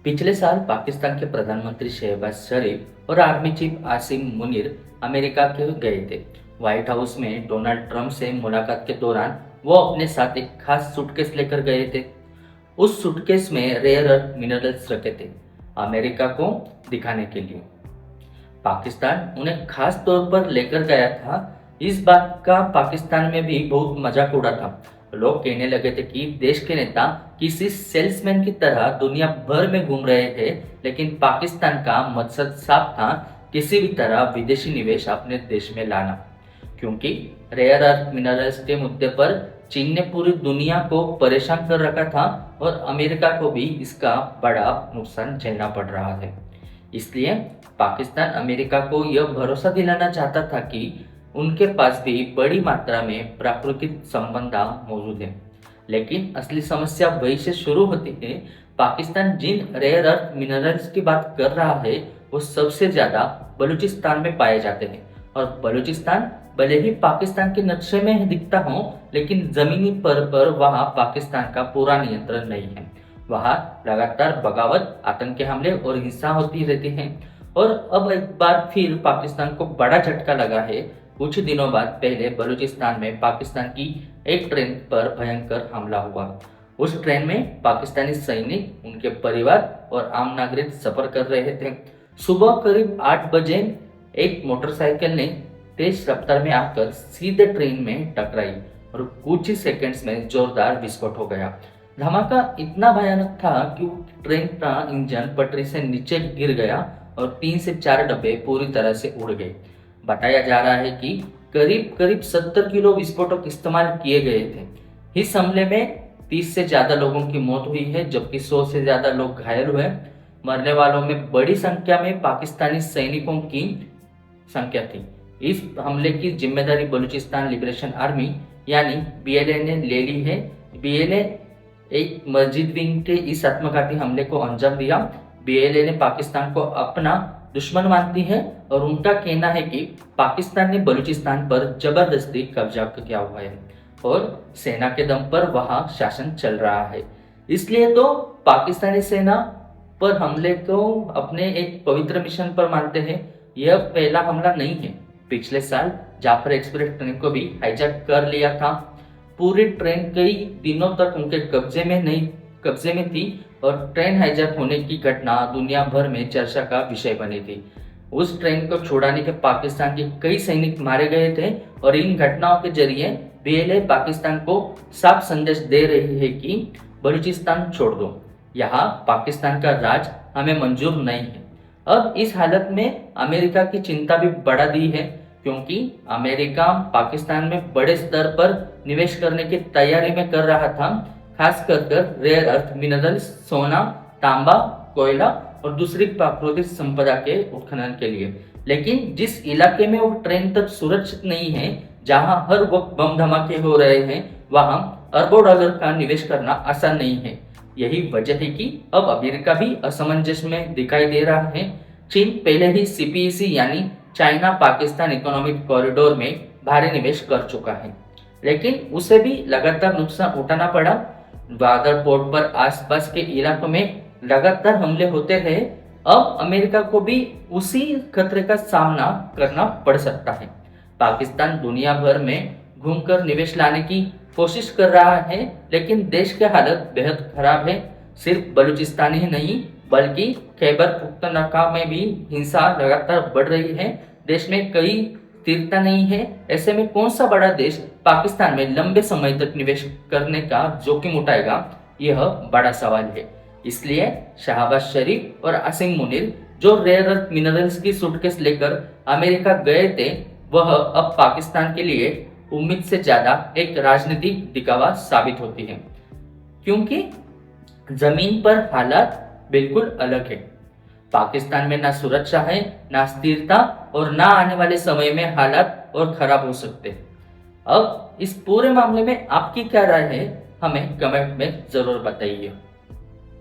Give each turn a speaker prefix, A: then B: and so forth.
A: पिछले साल पाकिस्तान के प्रधानमंत्री शहबाज शरीफ और army chief Asim Munir America के गए थे। व्हाइट हाउस में डोनाल्ड ट्रंप से मुलाकात के दौरान वो अपने साथ एक खास सूटकेस लेकर गए थे। उस सूटकेस में रेयर अर्थ मिनरल्स रखे थे, अमेरिका को दिखाने के लिए। पाकिस्तान उन्हें खास तौर पर लेकर गया था। इस बात का पाकिस्तान में भी बहुत मजाक उड़ा था। लोग कहने लगे थे कि देश के नेता किसी सेल्समैन की तरह दुनिया भर में घूम रहे थे, लेकिन पाकिस्तान का मकसद साफ था, किसी भी तरह विदेशी निवेश अपने देश में लाना। क्योंकि रेयर अर्थ मिनरल्स के मुद्दे पर चीन ने पूरी दुनिया को परेशान कर रखा था और अमेरिका को भी इसका बड़ा नुकसान झेलना पड़ रहा है। इसलिए पाकिस्तान अमेरिका को यह भरोसा दिलाना चाहता था कि उनके पास भी बड़ी मात्रा में प्राकृतिक संबंध मौजूद है। लेकिन असली समस्या वही से शुरू होती है। पाकिस्तान जिन रेयर अर्थ मिनरल्स की बात कर रहा है वो सबसे ज्यादा बलूचिस्तान में पाए जाते हैं। और बलूचिस्तान भले ही पाकिस्तान के नक्शे में दिखता हो, लेकिन जमीनी पर वहाँ पाकिस्तान का पूरा नियंत्रण नहीं है। वहाँ लगातार बगावत, आतंकी हमले और हिंसा होती रहती है। और अब एक बार फिर पाकिस्तान को बड़ा झटका लगा है। कुछ दिनों बाद पहले बलूचिस्तान में पाकिस्तान की एक ट्रेन पर भयंकर हमला हुआ। उस ट्रेन में पाकिस्तानी सैनिक, उनके परिवार और आम नागरिक सफर कर रहे थे। सुबह करीब 8 बजे एक मोटरसाइकिल ने तेज रफ्तार में आकर सीधे ट्रेन में टकराई और कुछ ही सेकंड्स में जोरदार विस्फोट हो गया। धमाका इतना भयानक था कि ट्रेन का इंजन पटरी से नीचे गिर गया और 3 से 4 डब्बे पूरी तरह से उड़ गए। बताया जा रहा है कि करीब करीब 70 किलो विस्फोटक इस्तेमाल किए गए थे। इस हमले में 30 से ज्यादा लोगों की मौत हुई है, जबकि 100 से ज्यादा लोग घायल हुए। मरने वालों में बड़ी संख्या में पाकिस्तानी सैनिकों की संख्या थी। इस हमले की जिम्मेदारी बलूचिस्तान लिबरेशन आर्मी यानी बीएलए ने ले ली है। बीएलए एक मस्जिद विंग के इस आत्मघाती हमले को अंजाम दिया। बीएलए ने पाकिस्तान को अपना दुश्मन मानती है और उनका कहना है कि पाकिस्तान ने बलूचिस्तान पर जबरदस्ती कब्जा किया हुआ है और सेना के दम पर वहां शासन चल रहा है। इसलिए तो पाकिस्तानी सेना पर हमले को अपने एक पवित्र मिशन पर मानते हैं। यह पहला हमला नहीं है। पिछले साल जाफर एक्सप्रेस ट्रेन को भी हाईजैक कर लिया था। पूरी ट्रेन कई दिनों तक उनके कब्जे में थी और ट्रेन हाईजैक होने की घटना दुनिया भर में चर्चा का विषय बनी थी। उस ट्रेन को छुड़ाने के पाकिस्तान के कई सैनिक मारे गए थे और इन घटनाओं के जरिए बीएलए पाकिस्तान को साफ संदेश दे रही है कि बलूचिस्तान छोड़ दो, यहाँ पाकिस्तान का राज हमें मंजूर नहीं है। अब इस हालत में अमेरिका की चिंता भी बढ़ा दी है, क्योंकि अमेरिका पाकिस्तान में बड़े स्तर पर निवेश करने की तैयारी में कर रहा था, खास कर रेयर अर्थ मिनरल्स, सोना, तांबा, कोयला और दूसरी प्राकृतिक संपदा के उत्खनन के लिए। लेकिन जिस इलाके में वो ट्रेन तक सुरक्षित नहीं है, जहां हर वक्त बम धमाके हो रहे हैं, वहां अरबों डॉलर का निवेश करना आसान नहीं है। यही वजह है कि अब अमेरिका भी असमंजस में दिखाई दे रहा है। चीन पहले ही सीपीईसी यानी चाइना पाकिस्तान इकोनॉमिक कॉरिडोर में भारी निवेश कर चुका है, लेकिन उसे भी लगातार नुकसान उठाना पड़ा। ग्वादर पोर्ट पर आसपास के इलाकों में लगातार हमले होते रहे। अब अमेरिका को भी उसी खतरे का सामना करना पड़ सकता है। पाकिस्तान दुनिया भर में घूमकर निवेश लाने की कोशिश कर रहा है, लेकिन देश की हालत बेहद खराब है। सिर्फ बलूचिस्तान ही नहीं, बल्कि खैबर पख्तूनख्वा में भी हिंसा लगातार बढ़ रही है। देश में कई स्थिरता नहीं है। ऐसे में कौन सा बड़ा देश पाकिस्तान में लंबे समय तक निवेश करने का जोखिम उठाएगा, यह बड़ा सवाल है। इसलिए शहबाज शरीफ और आसिम मुनीर जो रेयर अर्थ मिनरल्स की सूटकेस लेकर अमेरिका गए थे, वह अब पाकिस्तान के लिए उम्मीद से ज्यादा एक राजनीतिक दिखावा साबित होती है, क्योंकि जमीन पर हालात बिल्कुल अलग है। पाकिस्तान में ना सुरक्षा है, ना स्थिरता और ना आने वाले समय में हालात और खराब हो सकते हैं। अब इस पूरे मामले में आपकी क्या राय है, हमें कमेंट में जरूर बताइए।